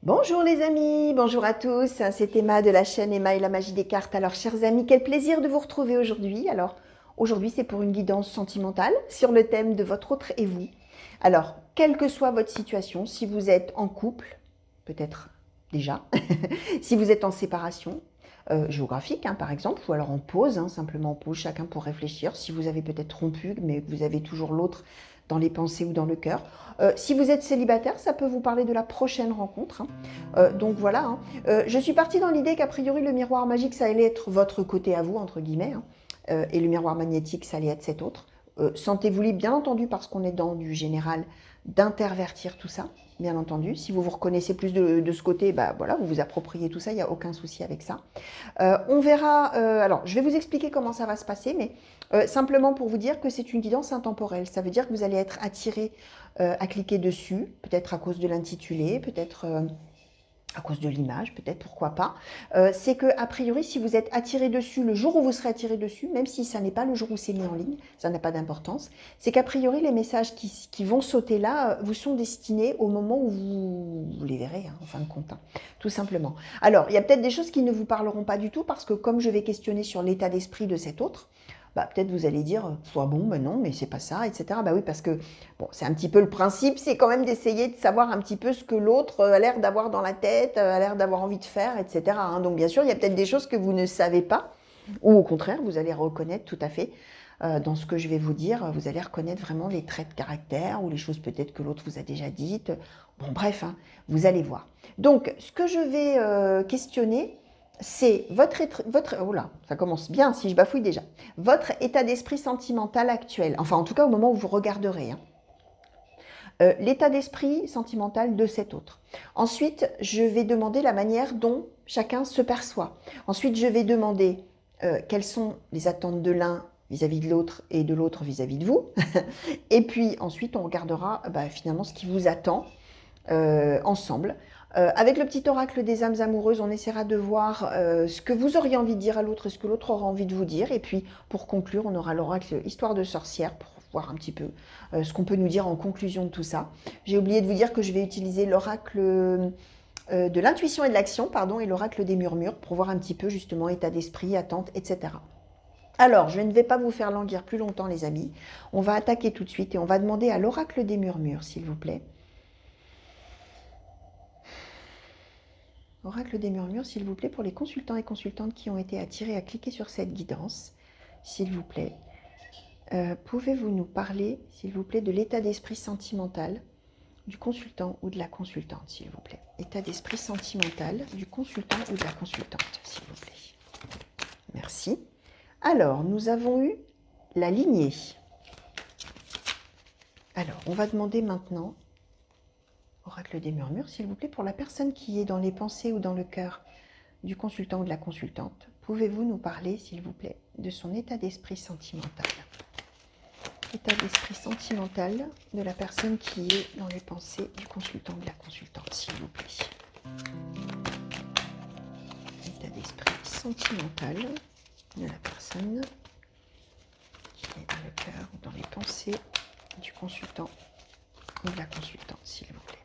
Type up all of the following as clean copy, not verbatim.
Bonjour les amis, bonjour à tous, c'est Emma de la chaîne Emma et la magie des cartes. Alors chers amis, quel plaisir de vous retrouver aujourd'hui. Alors aujourd'hui c'est pour une guidance sentimentale sur le thème de votre autre et vous. Alors quelle que soit votre situation, si vous êtes en couple, peut-être déjà, si vous êtes en séparation géographique par exemple, ou alors en pause, simplement en pause, chacun pour réfléchir, si vous avez peut-être rompu mais que vous avez toujours l'autre dans les pensées ou dans le cœur. Si vous êtes célibataire, ça peut vous parler de la prochaine rencontre. Donc voilà, je suis partie dans l'idée qu'a priori le miroir magique, ça allait être votre côté à vous, entre guillemets, et le miroir magnétique, ça allait être cet autre. Sentez-vous libre, bien entendu, parce qu'on est dans du général, d'intervertir tout ça, bien entendu. Si vous vous reconnaissez plus de ce côté, bah voilà, vous vous appropriez tout ça, il n'y a aucun souci avec ça. On verra, alors je vais vous expliquer comment ça va se passer, mais simplement pour vous dire que c'est une guidance intemporelle. Ça veut dire que vous allez être attiré à cliquer dessus, peut-être à cause de l'intitulé, peut-être à cause de l'image, peut-être, pourquoi pas. C'est que a priori, si vous êtes attiré dessus, le jour où vous serez attiré dessus, même si ça n'est pas le jour où c'est mis en ligne, ça n'a pas d'importance, c'est qu'a priori, les messages qui vont sauter là vous sont destinés au moment où vous les verrez, en fin de compte, tout simplement. Alors, il y a peut-être des choses qui ne vous parleront pas du tout, parce que comme je vais questionner sur l'état d'esprit de cet autre, bah, peut-être vous allez dire, soit bon, ben non, mais c'est pas ça, etc. Bah oui, parce que bon, c'est un petit peu le principe, c'est quand même d'essayer de savoir un petit peu ce que l'autre a l'air d'avoir dans la tête, a l'air d'avoir envie de faire, etc. Donc bien sûr, il y a peut-être des choses que vous ne savez pas, ou au contraire, vous allez reconnaître tout à fait dans ce que je vais vous dire, vous allez reconnaître vraiment les traits de caractère ou les choses peut-être que l'autre vous a déjà dites. Bon, bref, vous allez voir. Donc, ce que je vais questionner, c'est oh là, ça commence bien si je bafouille déjà, votre état d'esprit sentimental actuel, enfin en tout cas au moment où vous regarderez. L'état d'esprit sentimental de cet autre. Ensuite, je vais demander la manière dont chacun se perçoit. Ensuite, je vais demander quelles sont les attentes de l'un vis-à-vis de l'autre et de l'autre vis-à-vis de vous. Et puis ensuite, on regardera finalement ce qui vous attend ensemble. Avec le petit oracle des âmes amoureuses, on essaiera de voir ce que vous auriez envie de dire à l'autre et ce que l'autre aura envie de vous dire. Et puis, pour conclure, on aura l'oracle Histoire de sorcière pour voir un petit peu ce qu'on peut nous dire en conclusion de tout ça. J'ai oublié de vous dire que je vais utiliser l'oracle de l'intuition et de l'action, pardon, et l'oracle des murmures pour voir un petit peu justement état d'esprit, attente, etc. Alors, je ne vais pas vous faire languir plus longtemps, les amis. On va attaquer tout de suite et on va demander à l'oracle des murmures, s'il vous plaît. Oracle des murmures, s'il vous plaît, pour les consultants et consultantes qui ont été attirés à cliquer sur cette guidance, s'il vous plaît. Pouvez-vous nous parler, s'il vous plaît, de l'état d'esprit sentimental du consultant ou de la consultante, s'il vous plaît. État d'esprit sentimental du consultant ou de la consultante, s'il vous plaît. Merci. Alors, nous avons eu la lignée. Alors, on va demander maintenant, oracle des murmures, s'il vous plaît, pour la personne qui est dans les pensées ou dans le cœur du consultant ou de la consultante. Pouvez-vous nous parler, s'il vous plaît, de son état d'esprit sentimental? État d'esprit sentimental de la personne qui est dans les pensées du consultant ou de la consultante, s'il vous plaît. État d'esprit sentimental de la personne qui est dans le cœur ou dans les pensées du consultant ou de la consultante, s'il vous plaît.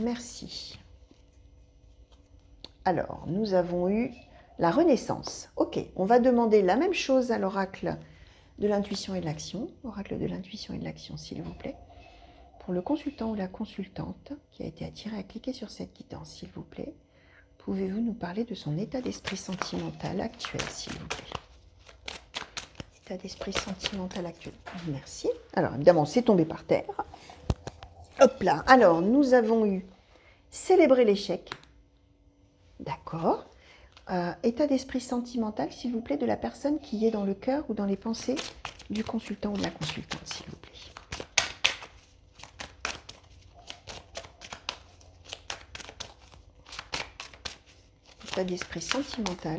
Merci. Alors, nous avons eu la renaissance. Ok, on va demander la même chose à l'oracle de l'intuition et de l'action. Oracle de l'intuition et de l'action, s'il vous plaît. Pour le consultant ou la consultante qui a été attiré à cliquer sur cette guidance, s'il vous plaît, pouvez-vous nous parler de son état d'esprit sentimental actuel, s'il vous plaît? État d'esprit sentimental actuel. Merci. Alors, évidemment, c'est tombé par terre. Hop là. Alors, nous avons eu célébrer l'échec. D'accord. État d'esprit sentimental, s'il vous plaît, de la personne qui est dans le cœur ou dans les pensées du consultant ou de la consultante, s'il vous plaît. État d'esprit sentimental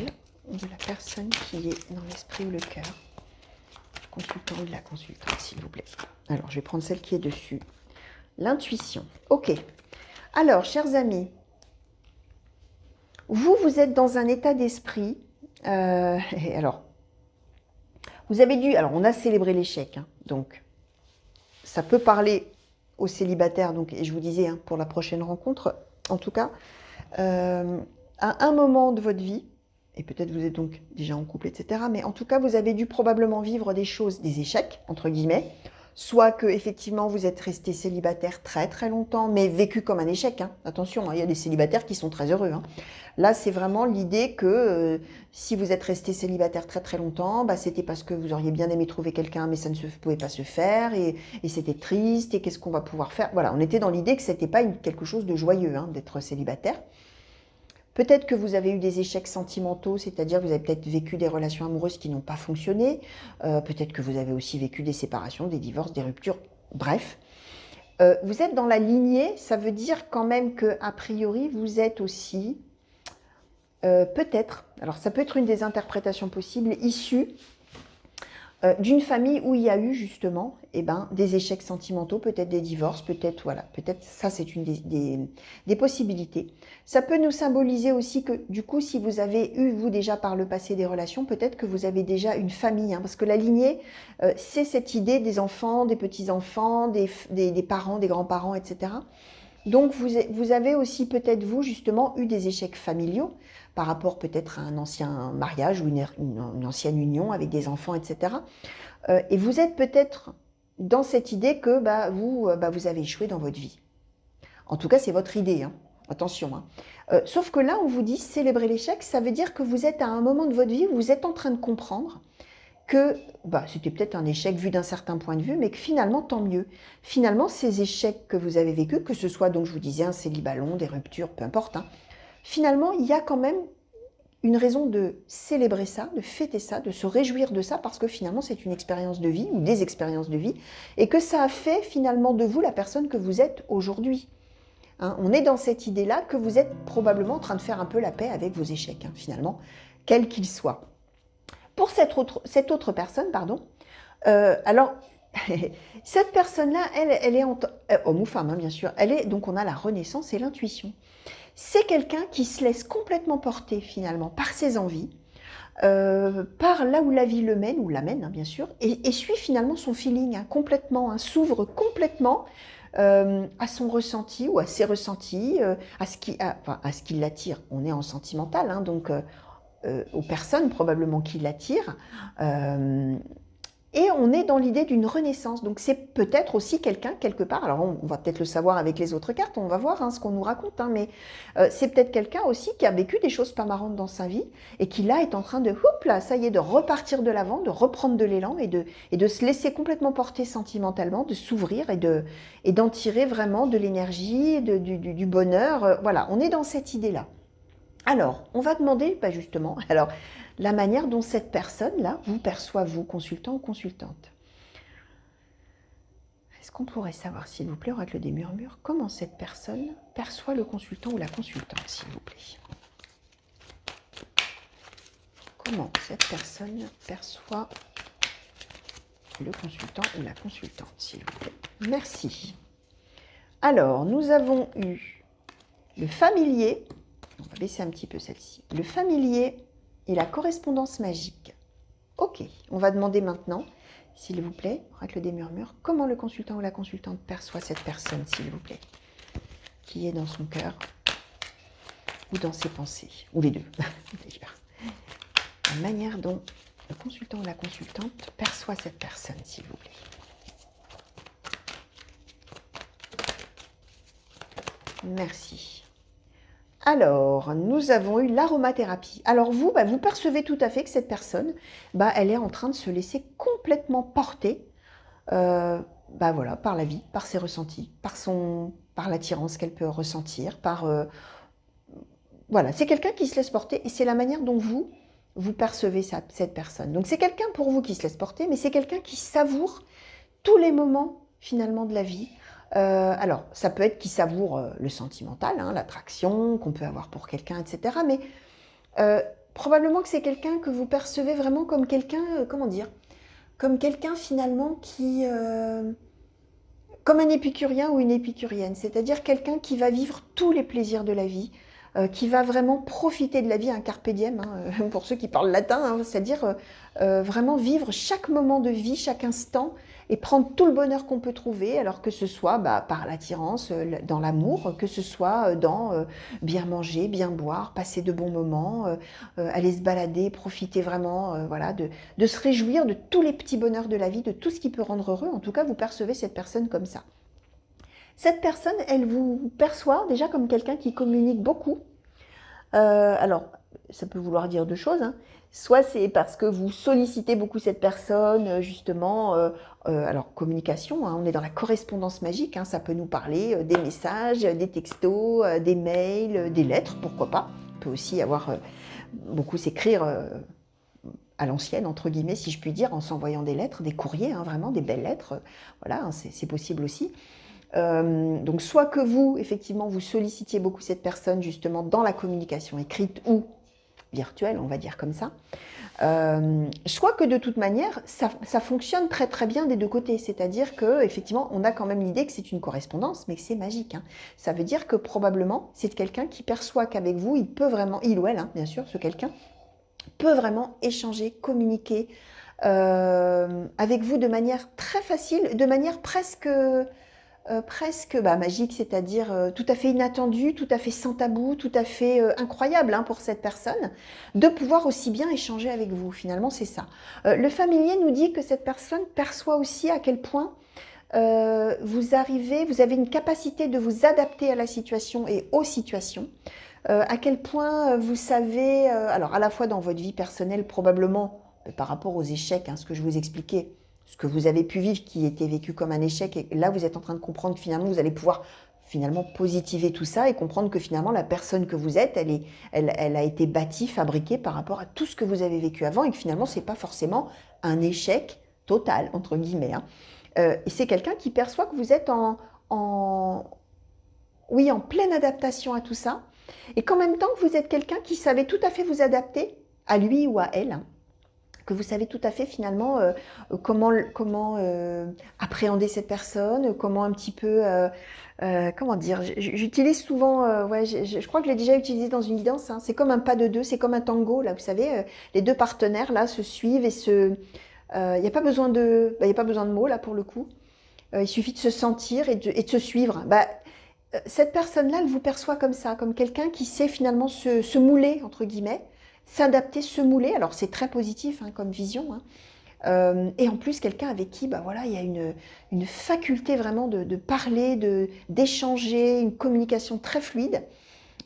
de la personne qui est dans l'esprit ou le cœur, consultant ou de la consultante, s'il vous plaît. Alors, je vais prendre celle qui est dessus. L'intuition. Ok. Alors, chers amis, vous êtes dans un état d'esprit. Alors, vous avez dû. Alors, on a célébré l'échec. Donc, ça peut parler aux célibataires. Donc, et je vous disais, pour la prochaine rencontre, en tout cas, à un moment de votre vie, et peut-être vous êtes donc déjà en couple, etc., mais en tout cas, vous avez dû probablement vivre des choses, des échecs, entre guillemets, soit que effectivement vous êtes resté célibataire très très longtemps, mais vécu comme un échec, hein. Attention, hein, il y a des célibataires qui sont très heureux, hein. Là, c'est vraiment l'idée que si vous êtes resté célibataire très très longtemps, bah, c'était parce que vous auriez bien aimé trouver quelqu'un, mais ça ne pouvait pas se faire, et c'était triste, et qu'est-ce qu'on va pouvoir faire? Voilà, on était dans l'idée que c'était pas quelque chose de joyeux, hein, d'être célibataire. Peut-être que vous avez eu des échecs sentimentaux, c'est-à-dire que vous avez peut-être vécu des relations amoureuses qui n'ont pas fonctionné. Peut-être que vous avez aussi vécu des séparations, des divorces, des ruptures. Bref, vous êtes dans la lignée, ça veut dire quand même que a priori vous êtes aussi peut-être, alors ça peut être une des interprétations possibles, issu d'une famille où il y a eu justement des échecs sentimentaux, peut-être des divorces, peut-être voilà, peut-être ça c'est une des possibilités. Ça peut nous symboliser aussi que du coup si vous avez eu vous déjà par le passé des relations, peut-être que vous avez déjà une famille, hein, parce que la lignée c'est cette idée des enfants, des petits-enfants, des parents, des grands-parents, etc. Donc vous avez aussi peut-être vous justement eu des échecs familiaux par rapport peut-être à un ancien mariage ou une ancienne union avec des enfants, etc. Et vous êtes peut-être dans cette idée que vous avez échoué dans votre vie. En tout cas, c'est votre idée, hein. Attention, hein. Sauf que là, on vous dit célébrer l'échec, ça veut dire que vous êtes à un moment de votre vie où vous êtes en train de comprendre que c'était peut-être un échec vu d'un certain point de vue, mais que finalement, tant mieux. Finalement, ces échecs que vous avez vécus, que ce soit, donc je vous disais, un célibat long, des ruptures, peu importe, hein, finalement, il y a quand même une raison de célébrer ça, de fêter ça, de se réjouir de ça, parce que finalement, c'est une expérience de vie ou des expériences de vie, et que ça a fait finalement de vous la personne que vous êtes aujourd'hui. Hein, on est dans cette idée-là que vous êtes probablement en train de faire un peu la paix avec vos échecs, hein, finalement, quels qu'ils soient. Pour cette autre personne, pardon, alors, cette personne-là, elle est homme ou femme, hein, bien sûr, donc on a la renaissance et l'intuition. C'est quelqu'un qui se laisse complètement porter finalement par ses envies, par là où la vie le mène, ou l'amène, hein, bien sûr, et suit finalement son feeling, hein, complètement, hein, s'ouvre complètement à son ressenti ou à ses ressentis, à ce qui l'attire. On est en sentimental, hein, donc aux personnes probablement qui l'attirent. Et on est dans l'idée d'une renaissance. Donc c'est peut-être aussi quelqu'un, quelque part, alors on va peut-être le savoir avec les autres cartes, on va voir hein, ce qu'on nous raconte, hein, mais c'est peut-être quelqu'un aussi qui a vécu des choses pas marrantes dans sa vie et qui là est en train de, hop là, ça y est, de repartir de l'avant, de reprendre de l'élan et de se laisser complètement porter sentimentalement, de s'ouvrir et d'en tirer vraiment de l'énergie, du bonheur. Voilà, on est dans cette idée-là. Alors, on va demander, justement, alors, la manière dont cette personne-là vous perçoit, vous, consultant ou consultante. Est-ce qu'on pourrait savoir, s'il vous plaît, oracle des murmures, comment cette personne perçoit le consultant ou la consultante, s'il vous plaît? Comment cette personne perçoit le consultant ou la consultante, s'il vous plaît? Merci. Alors, nous avons eu le familier. On va baisser un petit peu celle-ci. Le familier et la correspondance magique. Ok, on va demander maintenant, s'il vous plaît, oracle des murmures, comment le consultant ou la consultante perçoit cette personne, s'il vous plaît, qui est dans son cœur ou dans ses pensées, ou les deux. La manière dont le consultant ou la consultante perçoit cette personne, s'il vous plaît. Merci. Alors, nous avons eu l'aromathérapie. Alors vous, vous percevez tout à fait que cette personne, elle est en train de se laisser complètement porter voilà, par la vie, par ses ressentis, par l'attirance qu'elle peut ressentir, voilà, c'est quelqu'un qui se laisse porter et c'est la manière dont vous percevez cette personne. Donc c'est quelqu'un pour vous qui se laisse porter, mais c'est quelqu'un qui savoure tous les moments finalement de la vie. Alors, ça peut être qui savoure le sentimental, hein, l'attraction qu'on peut avoir pour quelqu'un, etc. Mais probablement que c'est quelqu'un que vous percevez vraiment comme quelqu'un, comment dire, comme quelqu'un finalement qui... comme un épicurien ou une épicurienne, c'est-à-dire quelqu'un qui va vivre tous les plaisirs de la vie, qui va vraiment profiter de la vie, un carpe diem, hein, pour ceux qui parlent latin, hein, c'est-à-dire vraiment vivre chaque moment de vie, chaque instant, et prendre tout le bonheur qu'on peut trouver, alors que ce soit par l'attirance, dans l'amour, que ce soit dans bien manger, bien boire, passer de bons moments, aller se balader, profiter vraiment voilà, de se réjouir de tous les petits bonheurs de la vie, de tout ce qui peut rendre heureux. En tout cas, vous percevez cette personne comme ça. Cette personne, elle vous perçoit déjà comme quelqu'un qui communique beaucoup. Alors, ça peut vouloir dire deux choses, hein. Soit c'est parce que vous sollicitez beaucoup cette personne, justement, alors communication, hein, on est dans la correspondance magique, hein, ça peut nous parler des messages, des textos, des mails, des lettres, pourquoi pas. On peut aussi avoir beaucoup s'écrire à l'ancienne, entre guillemets, si je puis dire, en s'envoyant des lettres, des courriers, hein, vraiment des belles lettres, voilà, hein, c'est possible aussi. Donc soit que vous, effectivement, vous sollicitiez beaucoup cette personne justement dans la communication écrite ou virtuelle, on va dire comme ça, soit que de toute manière, ça fonctionne très très bien des deux côtés, c'est-à-dire qu'effectivement, on a quand même l'idée que c'est une correspondance, mais que c'est magique, hein. Ça veut dire que probablement, c'est quelqu'un qui perçoit qu'avec vous, il peut vraiment, il ou elle, hein, bien sûr, ce quelqu'un, peut vraiment échanger, communiquer avec vous de manière très facile, de manière presque magique, c'est-à-dire tout à fait inattendu, tout à fait sans tabou, tout à fait incroyable, hein, pour cette personne, de pouvoir aussi bien échanger avec vous. Finalement, c'est ça. Le familier nous dit que cette personne perçoit aussi à quel point vous avez une capacité de vous adapter à la situation et aux situations. À quel point vous savez, alors à la fois dans votre vie personnelle probablement, par rapport aux échecs, hein, ce que je vous expliquais, ce que vous avez pu vivre qui était vécu comme un échec, et là vous êtes en train de comprendre que finalement vous allez pouvoir finalement positiver tout ça et comprendre que finalement la personne que vous êtes, elle a été bâtie, fabriquée par rapport à tout ce que vous avez vécu avant, et que finalement c'est pas forcément un échec total, entre guillemets, hein. Et c'est quelqu'un qui perçoit que vous êtes oui, en pleine adaptation à tout ça, et qu'en même temps vous êtes quelqu'un qui savait tout à fait vous adapter à lui ou à elle, hein, que vous savez tout à fait finalement comment appréhender cette personne, comment un petit peu, comment dire, j'utilise souvent, ouais, je crois que je l'ai déjà utilisé dans une guidance, hein, c'est comme un pas de deux, c'est comme un tango, là, vous savez, les deux partenaires là se suivent et il n'y a pas besoin y a pas besoin de mots là pour le coup, il suffit de se sentir et de se suivre. Cette personne-là, elle vous perçoit comme ça, comme quelqu'un qui sait finalement se mouler, entre guillemets, s'adapter, se mouler. Alors c'est très positif, hein, comme vision, hein. Et en plus, quelqu'un avec qui voilà, il y a une faculté vraiment de parler, d'échanger, une communication très fluide.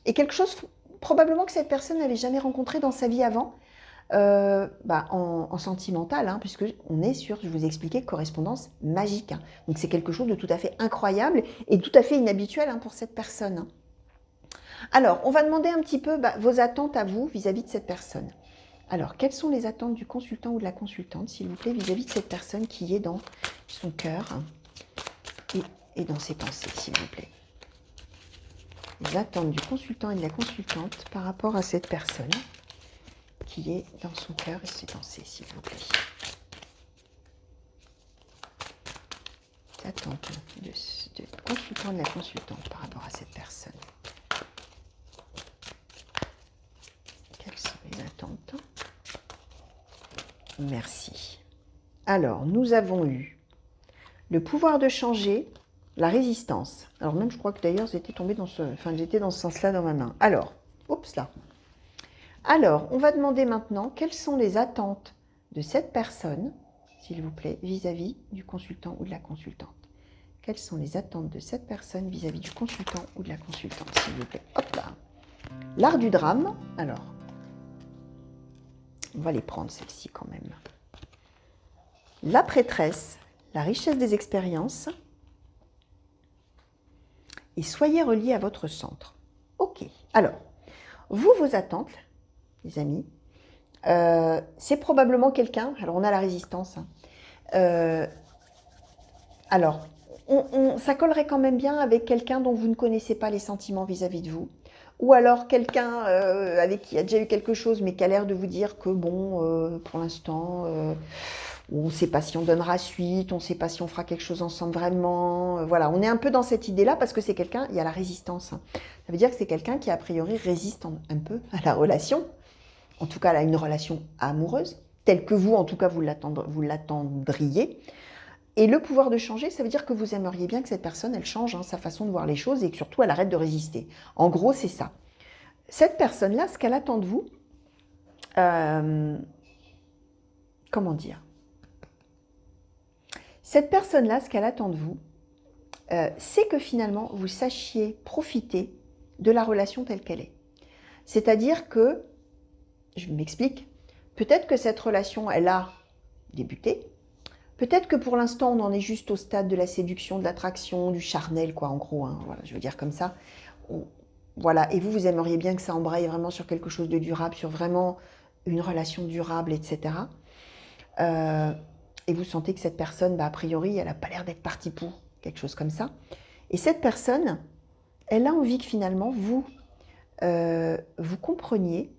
Et quelque chose probablement que cette personne n'avait jamais rencontré dans sa vie avant, en sentimental, hein, puisque on est sur, je vous ai expliqué, correspondance magique, hein. Donc c'est quelque chose de tout à fait incroyable et tout à fait inhabituel, hein, pour cette personne, hein. Alors, on va demander un petit peu vos attentes à vous vis-à-vis de cette personne. Alors, quelles sont les attentes du consultant ou de la consultante, s'il vous plaît, vis-à-vis de cette personne qui est dans son cœur et dans ses pensées, s'il vous plaît. Les attentes du consultant et de la consultante par rapport à cette personne qui est dans son cœur et ses pensées, s'il vous plaît. Les attentes du consultant et de la consultante par rapport à cette personne. Quelles sont les attentes? Merci. Alors, nous avons eu le pouvoir de changer, la résistance. Alors même, je crois que d'ailleurs, j'étais tombée dans j'étais dans ce sens-là dans ma main. Alors, oups là. Alors, on va demander maintenant quelles sont les attentes de cette personne, s'il vous plaît, vis-à-vis du consultant ou de la consultante. Quelles sont les attentes de cette personne vis-à-vis du consultant ou de la consultante, s'il vous plaît. Hop là. L'art du drame. Alors, on va les prendre, celles-ci quand même. La prêtresse, la richesse des expériences. Et soyez reliés à votre centre. Ok. Alors, vos attentes, les amis, c'est probablement quelqu'un, alors on a la résistance, hein. Alors, ça collerait quand même bien avec quelqu'un dont vous ne connaissez pas les sentiments vis-à-vis de vous, ou alors quelqu'un avec qui il y a déjà eu quelque chose, mais qui a l'air de vous dire que bon, pour l'instant, on ne sait pas si on donnera suite, on ne sait pas si on fera quelque chose ensemble vraiment, voilà, on est un peu dans cette idée-là parce que c'est quelqu'un, il y a la résistance, hein. Ça veut dire que c'est quelqu'un qui a priori résiste un peu à la relation, en tout cas à une relation amoureuse, telle que vous, en tout cas, vous l'attendriez. Et le pouvoir de changer, ça veut dire que vous aimeriez bien que cette personne, elle change hein, sa façon de voir les choses et que surtout, elle arrête de résister. En gros, c'est ça. Cette personne-là, ce qu'elle attend de vous, comment dire? Cette personne-là, ce qu'elle attend de vous, c'est que finalement, vous sachiez profiter de la relation telle qu'elle est. C'est-à-dire que, je m'explique, peut-être que cette relation, elle a débuté, peut-être que pour l'instant, on en est juste au stade de la séduction, de l'attraction, du charnel, quoi, en gros, hein, voilà, je veux dire comme ça. Voilà, et vous aimeriez bien que ça embraye vraiment sur quelque chose de durable, sur vraiment une relation durable, etc. Et vous sentez que cette personne, a priori, elle n'a pas l'air d'être partie pour quelque chose comme ça. Et cette personne, elle a envie que finalement, vous compreniez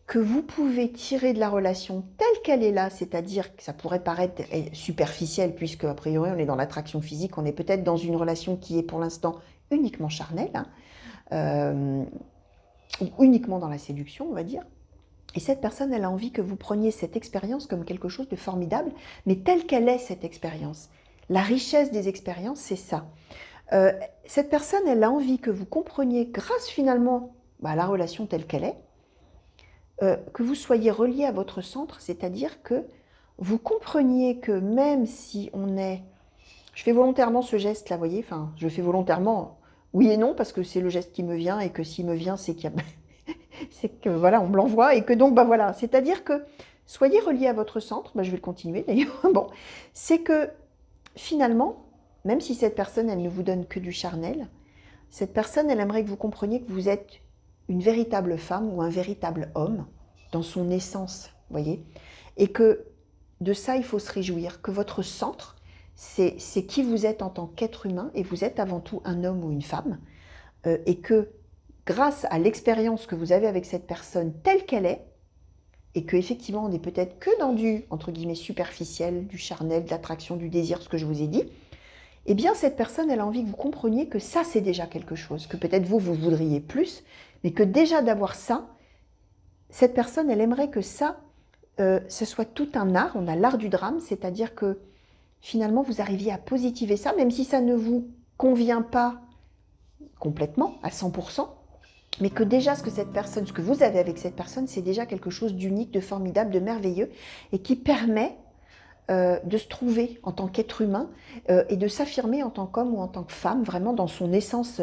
que vous pouvez tirer de la relation telle qu'elle est là, c'est-à-dire que ça pourrait paraître superficiel, puisque a priori, on est dans l'attraction physique, on est peut-être dans une relation qui est pour l'instant uniquement charnelle, hein, ou uniquement dans la séduction, on va dire. Et cette personne, elle a envie que vous preniez cette expérience comme quelque chose de formidable, mais telle qu'elle est, cette expérience. La richesse des expériences, c'est ça. Cette personne, elle a envie que vous compreniez, grâce finalement à la relation telle qu'elle est, que vous soyez relié à votre centre, c'est-à-dire que vous compreniez que même si on est... Je fais volontairement ce geste-là, vous voyez, enfin, je fais volontairement oui et non, parce que c'est le geste qui me vient, et que s'il me vient, c'est qu'il y a... c'est que voilà, on me l'envoie, et que donc, voilà, c'est-à-dire que soyez reliés à votre centre, je vais le continuer d'ailleurs, bon, c'est que finalement, même si cette personne, elle ne vous donne que du charnel, cette personne, elle aimerait que vous compreniez que vous êtes une véritable femme ou un véritable homme dans son essence, voyez, et que de ça, il faut se réjouir, que votre centre, c'est qui vous êtes en tant qu'être humain, et vous êtes avant tout un homme ou une femme, et que grâce à l'expérience que vous avez avec cette personne telle qu'elle est, et qu'effectivement on n'est peut-être que dans du, entre guillemets, superficiel, du charnel, de l'attraction, du désir, ce que je vous ai dit, eh bien cette personne, elle a envie que vous compreniez que ça, c'est déjà quelque chose, que peut-être vous voudriez plus, mais que déjà d'avoir ça, cette personne, elle aimerait que ça, ce soit tout un art, on a l'art du drame, c'est-à-dire que finalement vous arriviez à positiver ça, même si ça ne vous convient pas complètement, à 100%, mais que déjà ce que vous avez avec cette personne, c'est déjà quelque chose d'unique, de formidable, de merveilleux, et qui permet de se trouver en tant qu'être humain et de s'affirmer en tant qu'homme ou en tant que femme, vraiment dans son essence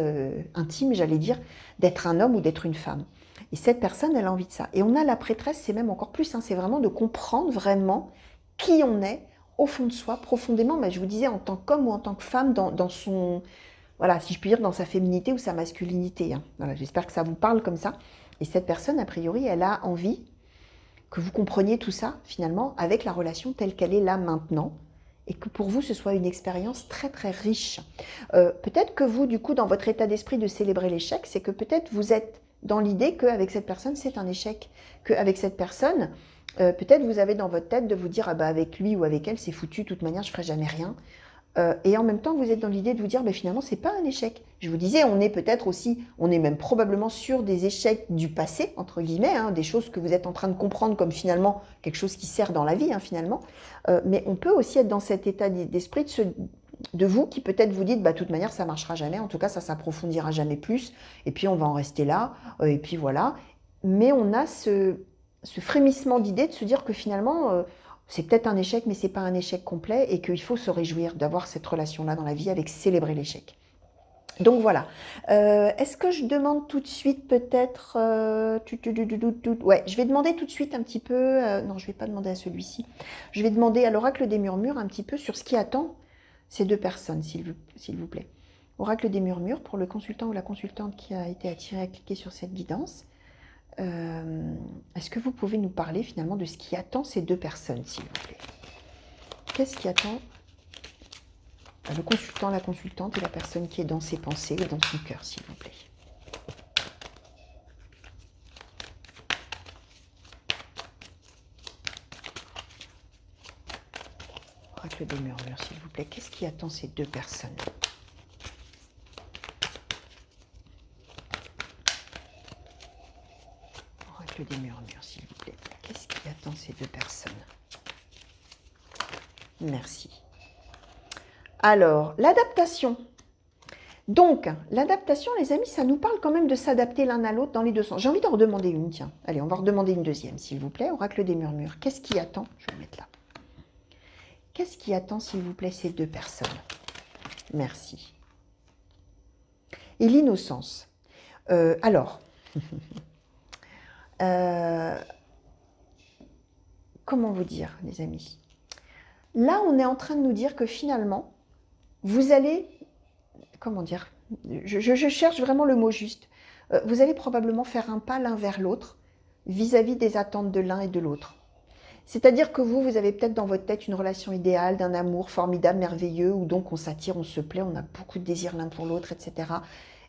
intime, j'allais dire, d'être un homme ou d'être une femme. Et cette personne, elle a envie de ça. Et on a la prêtresse, c'est même encore plus, hein, c'est vraiment de comprendre vraiment qui on est au fond de soi, profondément, mais je vous disais, en tant qu'homme ou en tant que femme, dans son... Voilà, si je puis dire, dans sa féminité ou sa masculinité. Hein. Voilà, j'espère que ça vous parle comme ça. Et cette personne, a priori, elle a envie que vous compreniez tout ça, finalement, avec la relation telle qu'elle est là maintenant, et que pour vous, ce soit une expérience très, très riche. Peut-être que vous, du coup, dans votre état d'esprit de célébrer l'échec, c'est que peut-être vous êtes dans l'idée qu'avec cette personne, c'est un échec. Qu'avec cette personne, peut-être vous avez dans votre tête de vous dire, ah bah avec lui ou avec elle, c'est foutu, de toute manière, je ne ferai jamais rien. Et en même temps, vous êtes dans l'idée de vous dire, finalement, c'est pas un échec. Je vous disais, on est peut-être aussi, on est même probablement sur des échecs du passé, entre guillemets, hein, des choses que vous êtes en train de comprendre comme finalement quelque chose qui sert dans la vie, hein, finalement. Mais on peut aussi être dans cet état d'esprit de vous qui peut-être vous dites, de toute manière, ça marchera jamais, en tout cas, ça s'approfondira jamais plus, et puis on va en rester là, et puis voilà. Mais on a ce frémissement d'idée de se dire que finalement... c'est peut-être un échec, mais ce n'est pas un échec complet et qu'il faut se réjouir d'avoir cette relation-là dans la vie avec célébrer l'échec. Donc voilà. Est-ce que je demande tout de suite peut-être... ouais, je vais demander tout de suite un petit peu... non, je ne vais pas demander à celui-ci. Je vais demander à l'oracle des murmures un petit peu sur ce qui attend ces deux personnes, s'il vous plaît. Oracle des murmures, pour le consultant ou la consultante qui a été attiré à cliquer sur cette guidance. Est-ce que vous pouvez nous parler finalement de ce qui attend ces deux personnes, s'il vous plaît? Qu'est-ce qui attend le consultant, la consultante et la personne qui est dans ses pensées et dans son cœur, s'il vous plaît? Oracle des murmures, s'il vous plaît. Qu'est-ce qui attend ces deux personnes? Des murmures, s'il vous plaît. Qu'est-ce qui attend ces deux personnes? Merci. Alors, l'adaptation. Donc, l'adaptation, les amis, ça nous parle quand même de s'adapter l'un à l'autre dans les deux sens. J'ai envie d'en redemander une, tiens. Allez, on va redemander une deuxième, s'il vous plaît. Oracle des murmures. Qu'est-ce qui attend? Je vais le mettre là. Qu'est-ce qui attend, s'il vous plaît, ces deux personnes? Merci. Et l'innocence. Alors, comment vous dire, les amis? Là, on est en train de nous dire que finalement, vous allez, comment dire, je cherche vraiment le mot juste. Vous allez probablement faire un pas l'un vers l'autre vis-à-vis des attentes de l'un et de l'autre. C'est-à-dire que vous avez peut-être dans votre tête une relation idéale, d'un amour formidable, merveilleux, où donc on s'attire, on se plaît, on a beaucoup de désirs l'un pour l'autre, etc.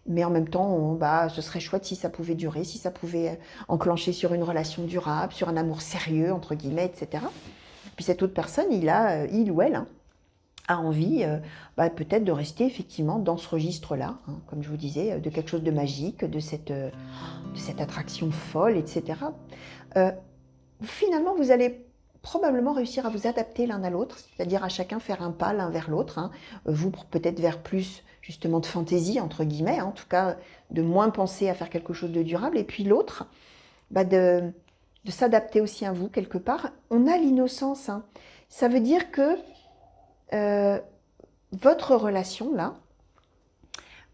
Mais en même temps, ce serait chouette si ça pouvait durer, si ça pouvait enclencher sur une relation durable, sur un amour sérieux, entre guillemets, etc. Puis cette autre personne, il ou elle, hein, a envie peut-être de rester effectivement dans ce registre-là, hein, comme je vous disais, de quelque chose de magique, de cette attraction folle, etc. Finalement, vous allez probablement réussir à vous adapter l'un à l'autre, c'est-à-dire à chacun faire un pas l'un vers l'autre, hein. Vous peut-être vers plus justement de fantaisie, entre guillemets, hein, en tout cas de moins penser à faire quelque chose de durable, et puis l'autre, de s'adapter aussi à vous quelque part. On a l'innocence, hein. Ça veut dire que votre relation là,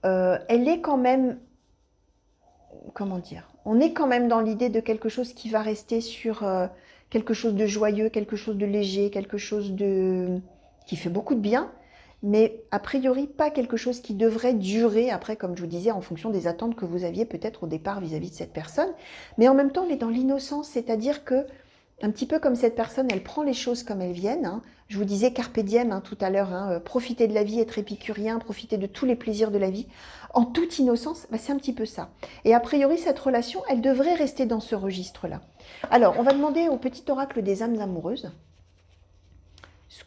elle est quand même, comment dire, on est quand même dans l'idée de quelque chose qui va rester sur quelque chose de joyeux, quelque chose de léger, quelque chose qui fait beaucoup de bien, mais a priori pas quelque chose qui devrait durer après, comme je vous disais, en fonction des attentes que vous aviez peut-être au départ vis-à-vis de cette personne. Mais en même temps, on est dans l'innocence, c'est-à-dire que un petit peu comme cette personne, elle prend les choses comme elles viennent, hein. Je vous disais carpe diem, hein, tout à l'heure, hein, profiter de la vie, être épicurien, profiter de tous les plaisirs de la vie, en toute innocence, c'est un petit peu ça. Et a priori, cette relation, elle devrait rester dans ce registre-là. Alors, on va demander au petit oracle des âmes amoureuses,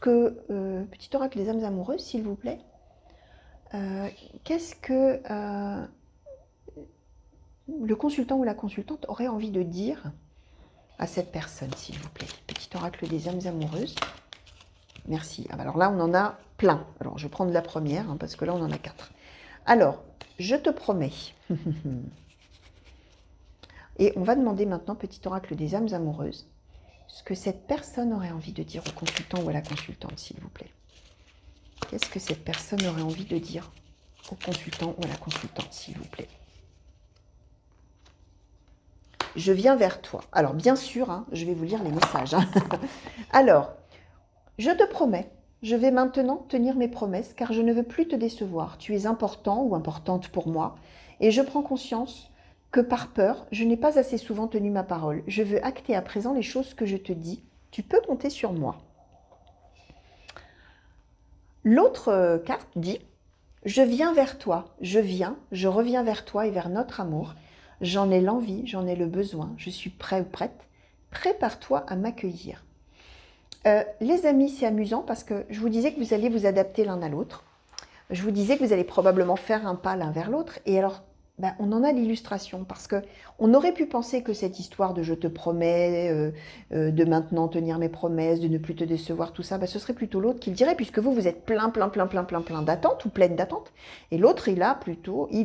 petit oracle des âmes amoureuses, s'il vous plaît, qu'est-ce que le consultant ou la consultante aurait envie de dire à cette personne, s'il vous plaît? Petit oracle des âmes amoureuses. Merci. Alors là, on en a plein. Alors, je vais prendre la première, hein, parce que là, on en a 4. Alors, je te promets. Et on va demander maintenant, petit oracle des âmes amoureuses, ce que cette personne aurait envie de dire au consultant ou à la consultante, s'il vous plaît. Qu'est-ce que cette personne aurait envie de dire au consultant ou à la consultante, s'il vous plaît? Je viens vers toi. Alors, bien sûr, hein, je vais vous lire les messages. Hein. Alors, je te promets, je vais maintenant tenir mes promesses car je ne veux plus te décevoir. Tu es important ou importante pour moi et je prends conscience que par peur, je n'ai pas assez souvent tenu ma parole. Je veux acter à présent les choses que je te dis. Tu peux compter sur moi. L'autre carte dit « Je viens vers toi, je reviens vers toi et vers notre amour. J'en ai l'envie, j'en ai le besoin, je suis prêt ou prête. Prépare-toi à m'accueillir. » Les amis, c'est amusant parce que je vous disais que vous alliez vous adapter l'un à l'autre. Je vous disais que vous allez probablement faire un pas l'un vers l'autre. Et alors, on en a l'illustration parce qu'on aurait pu penser que cette histoire de « je te promets », de maintenant tenir mes promesses, de ne plus te décevoir, tout ça, ce serait plutôt l'autre qui le dirait puisque vous êtes plein d'attentes ou pleine d'attentes. Et l'autre, il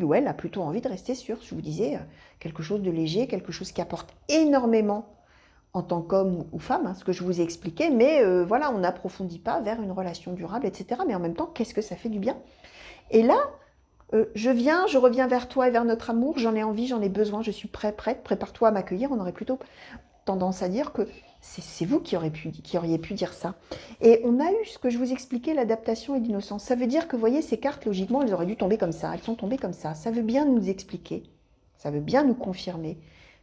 ou elle a plutôt envie de rester sur, je vous disais, quelque chose de léger, quelque chose qui apporte énormément en tant qu'homme ou femme, hein, ce que je vous ai expliqué, mais voilà, on n'approfondit pas vers une relation durable, etc. Mais en même temps, qu'est-ce que ça fait du bien? Et là, je reviens vers toi et vers notre amour, j'en ai envie, j'en ai besoin, je suis prête, prépare-toi à m'accueillir. On aurait plutôt tendance à dire que c'est vous qui auriez pu dire ça. Et on a eu ce que je vous expliquais, l'adaptation et l'innocence. Ça veut dire que, vous voyez, ces cartes, logiquement, elles auraient dû tomber comme ça, elles sont tombées comme ça. Ça veut bien nous expliquer, ça veut bien nous confirmer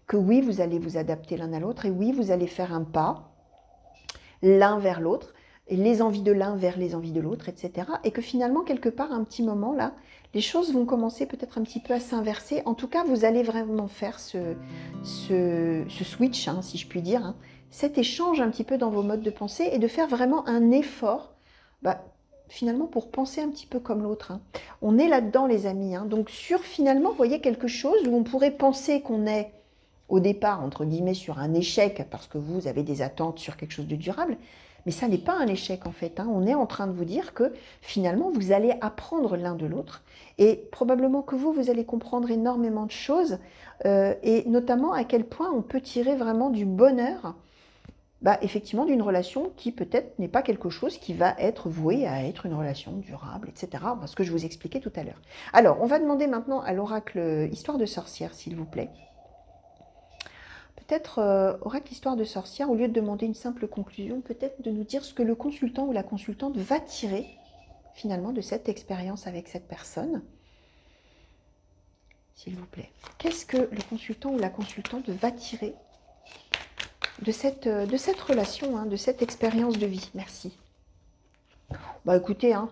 que oui, vous allez vous adapter l'un à l'autre et oui, vous allez faire un pas l'un vers l'autre, et les envies de l'un vers les envies de l'autre, etc. Et que finalement, quelque part, à un petit moment, là, les choses vont commencer peut-être un petit peu à s'inverser. En tout cas, vous allez vraiment faire ce switch, hein, si je puis dire, hein, cet échange un petit peu dans vos modes de pensée et de faire vraiment un effort, finalement, pour penser un petit peu comme l'autre. Hein. On est là-dedans, les amis. Hein. Donc, finalement, vous voyez quelque chose où on pourrait penser qu'on est au départ, entre guillemets, sur un échec, parce que vous avez des attentes sur quelque chose de durable, Mais ça n'est pas un échec en fait, hein. On est en train de vous dire que finalement, vous allez apprendre l'un de l'autre et probablement que vous allez comprendre énormément de choses et notamment à quel point on peut tirer vraiment du bonheur effectivement d'une relation qui peut-être n'est pas quelque chose qui va être voué à être une relation durable, etc. Ce que je vous expliquais tout à l'heure. Alors, on va demander maintenant à l'oracle Histoire de sorcière, s'il vous plaît. Peut-être, oracle Histoire de sorcière, au lieu de demander une simple conclusion, peut-être de nous dire ce que le consultant ou la consultante va tirer finalement de cette expérience avec cette personne. S'il vous plaît. Qu'est-ce que le consultant ou la consultante va tirer de cette relation, hein, de cette expérience de vie? Merci. Écoutez, hein,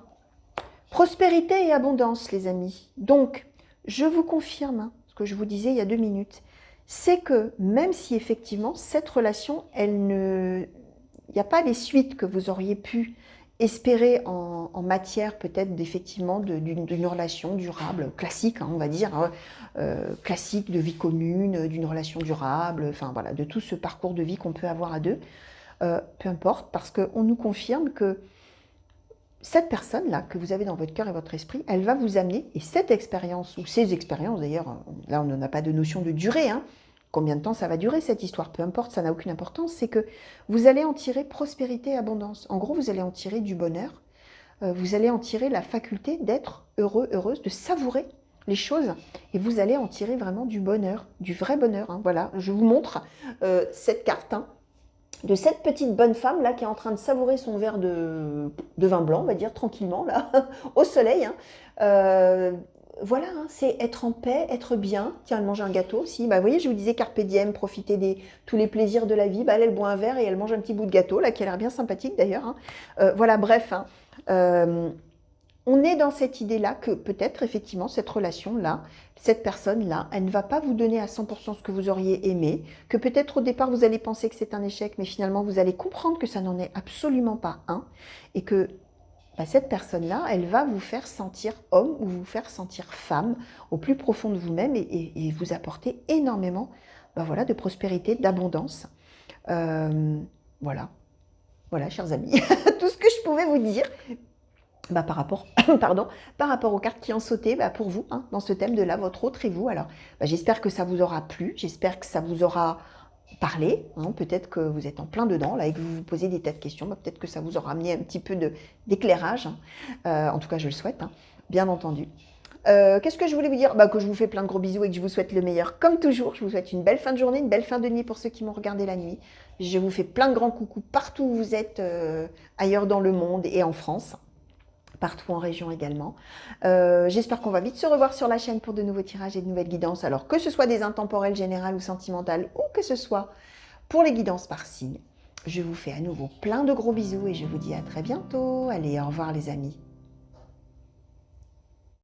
prospérité et abondance, les amis. Donc, je vous confirme hein, ce que je vous disais il y a 2 minutes. C'est que même si effectivement, cette relation, il n'y a pas les suites que vous auriez pu espérer en matière peut-être d'effectivement d'une relation durable, classique, hein, on va dire, hein, classique de vie commune, d'une relation durable, enfin voilà, de tout ce parcours de vie qu'on peut avoir à deux, peu importe, parce qu'on nous confirme que cette personne-là que vous avez dans votre cœur et votre esprit, elle va vous amener, et cette expérience, ou ces expériences d'ailleurs, là on n'en a pas de notion de durée, hein, combien de temps ça va durer cette histoire, peu importe, ça n'a aucune importance, c'est que vous allez en tirer prospérité et abondance. En gros, vous allez en tirer du bonheur, vous allez en tirer la faculté d'être heureux, heureuse, de savourer les choses, et vous allez en tirer vraiment du bonheur, du vrai bonheur. Hein. Voilà, je vous montre cette carte, hein, de cette petite bonne femme là qui est en train de savourer son verre de vin blanc, on va dire tranquillement là, au soleil. Hein. Voilà, hein, c'est être en paix, être bien. Tiens, elle mange un gâteau aussi. Vous voyez, je vous disais carpe diem, profiter de tous les plaisirs de la vie. Elle boit un verre et elle mange un petit bout de gâteau là qui a l'air bien sympathique d'ailleurs. Hein. Voilà, bref. Hein. On est dans cette idée-là que peut-être, effectivement, cette relation-là, cette personne-là, elle ne va pas vous donner à 100% ce que vous auriez aimé, que peut-être au départ, vous allez penser que c'est un échec, mais finalement, vous allez comprendre que ça n'en est absolument pas un, et que cette personne-là, elle va vous faire sentir homme ou vous faire sentir femme au plus profond de vous-même et vous apporter énormément voilà, de prospérité, d'abondance. Voilà, chers amis, tout ce que je pouvais vous dire. Par rapport, par rapport aux cartes qui ont sauté pour vous, hein, dans ce thème de la votre autre et vous. Alors, j'espère que ça vous aura plu, j'espère que ça vous aura parlé. Hein, peut-être que vous êtes en plein dedans, là, et que vous vous posez des tas de questions. Peut-être que ça vous aura amené un petit peu d'éclairage. Hein. En tout cas, je le souhaite, hein, bien entendu. Qu'est-ce que je voulais vous dire? Que je vous fais plein de gros bisous et que je vous souhaite le meilleur. Comme toujours, je vous souhaite une belle fin de journée, une belle fin de nuit pour ceux qui m'ont regardé la nuit. Je vous fais plein de grands coucous partout où vous êtes, ailleurs dans le monde et en France. Partout en région également. J'espère qu'on va vite se revoir sur la chaîne pour de nouveaux tirages et de nouvelles guidances. Alors que ce soit des intemporels générales ou sentimentales ou que ce soit pour les guidances par signe. Je vous fais à nouveau plein de gros bisous et je vous dis à très bientôt. Allez, au revoir les amis.